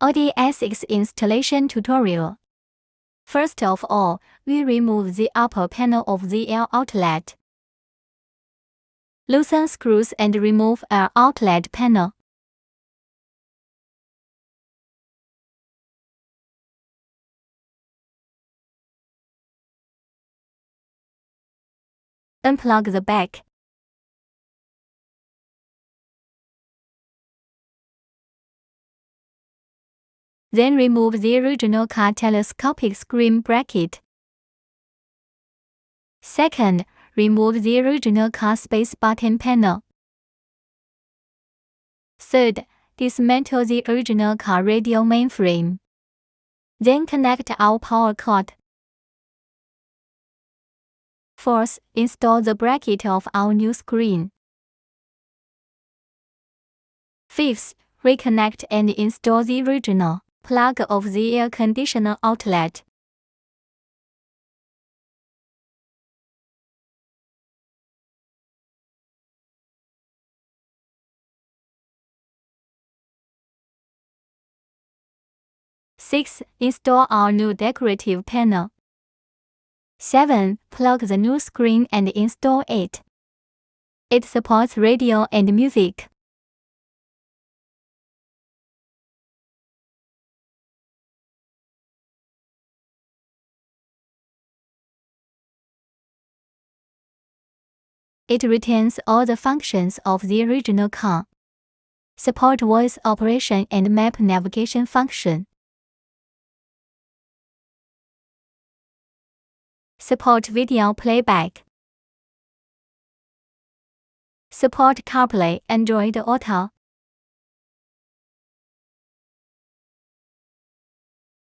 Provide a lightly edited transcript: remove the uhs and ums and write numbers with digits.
Audi A6 installation tutorial. First of all, we remove the upper panel of the L outlet. Loosen screws and remove L outlet panel. Unplug the back. Then remove the original car telescopic screen bracket. Second, remove the original car space button panel. Third, dismantle the original car radio mainframe. Then connect our power cord. Fourth, install the bracket of our new screen. Fifth, reconnect and install the original plug of the air conditioner outlet. Sixth, install our new decorative panel. 7. Plug the new screen and install it. It supports radio and music. It retains all the functions of the original car. Support voice operation and map navigation function. Support video playback. Support Carplay, Android Auto.